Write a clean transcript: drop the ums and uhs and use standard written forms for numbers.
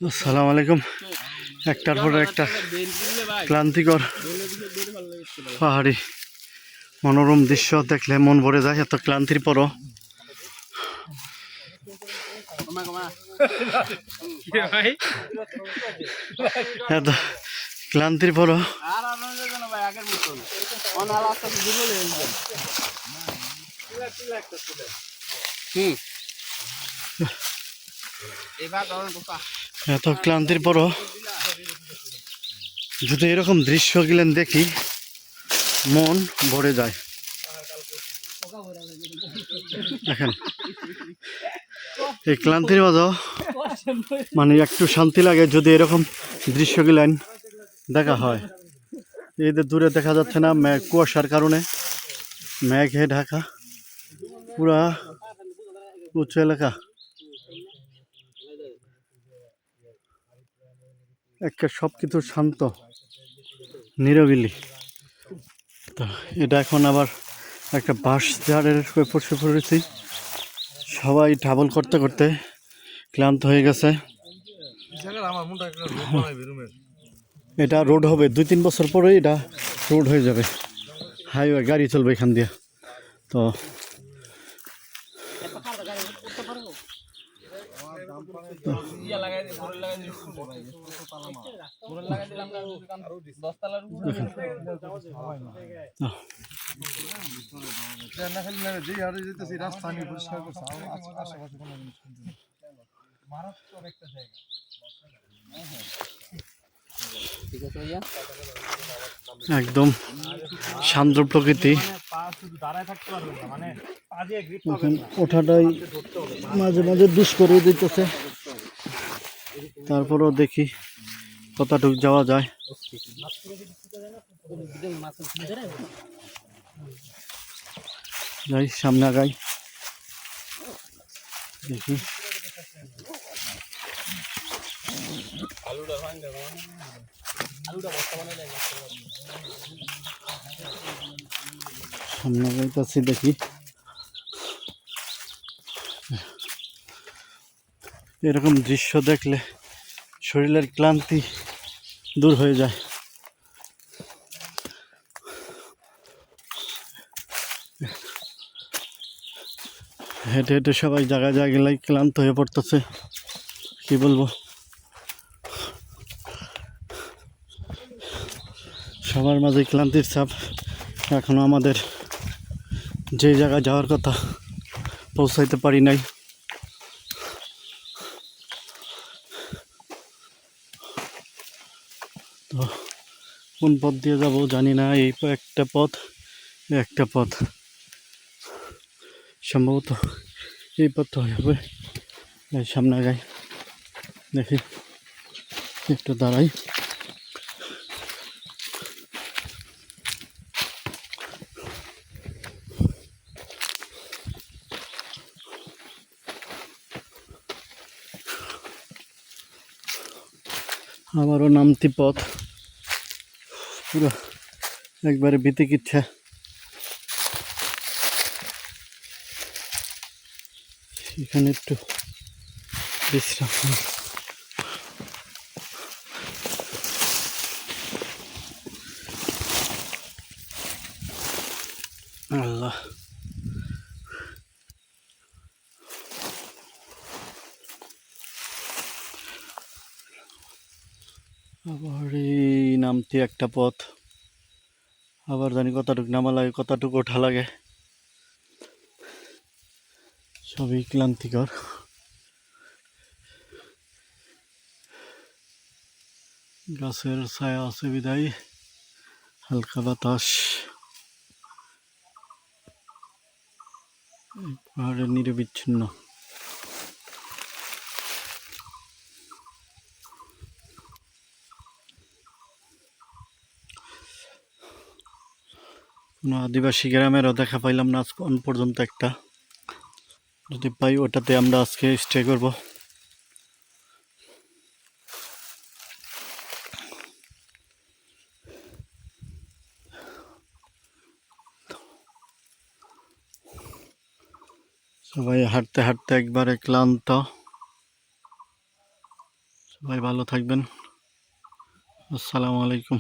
আসসালামু আলাইকুম। একটার পর একটা ক্লান্তিকর পাহাড়ি মনোরম দৃশ্য দেখলে মন ভরে যায়। এত ক্লান্তির পরও এত ক্লান্তির পরও এত ক্লান্তির পরও যদি এরকম দৃশ্যগুলো দেখি মন ভরে যায়। দেখেন এই ক্লান্তির মাঝেও মানে একটু শান্তি লাগে যদি এরকম দৃশ্যগুলো দেখা হয়। এই যে দূরে দেখা যাচ্ছে না, কুয়াশার কারণে মেঘে ঢাকা পুরা উঁচু এলাকা, একটা সবকিছু শান্ত নিরবিলি। তো এটা এখন আবার একটা বাঁশ ঝাড়ের পড়ে পড়েছি। সবাই ট্রাভেল করতে করতে ক্লান্ত হয়ে গেছে। এটা রোড হবে 2-3 বছর পরে, এটা রোড হয়ে যাবে, হাইওয়ে গাড়ি চলবে এখান দিয়ে। তো একদম শান্ত প্রকৃতি। ওঠাটাই মাঝে মাঝে দুষ্কর দিতেছে, তারপরও দেখি কতটুকু যাওয়া যায়। যাই সামনে আগাই, দেখি সামনে আগাইতেছি, দেখি এরকম দৃশ্য দেখলে শরীরের ক্লান্তি দূর হয়ে যায়। হেঁটে হেঁটে সবাই জায়গায় জায়গায় ক্লান্ত হয়ে পড়তেছে, কি বলবো। সবার মাঝে ক্লান্তির চাপ। এখনো আমাদের যে জায়গায় যাওয়ার কথা পৌঁছাইতে পারি নাই। তো কোন পথ দিয়ে যাব জানি না। এই একটা পথ সম্ভবত এই পথটা হবে। সামনে আগাই, দেখি একটু দাঁড়াই। আবারও নামতি পথ, পুরো একবারে বিতিকিচ্ছা। এখানে একটু বিশ্রাম। আল্লাহ, আবার এই নামতি একটা পথ, আবার জানি কতটুকু নামা লাগে কতটুকু ওঠা লাগে, সবই ক্লান্তিকর। গাছের ছায়া আছে বিদায়, হালকা বাতাস, পাহাড়ের নিরবিচ্ছিন্ন। কোনো আদিবাসী গ্রামেরও দেখা পাইলাম না আজ পর্যন্ত। একটা যদি পাই ওটাতে আমরা আজকে স্টে করব। সবাই হাঁটতে হাঁটতে একবারে ক্লান্ত, সবাই ভালো থাকবেন। আসসালামু আলাইকুম।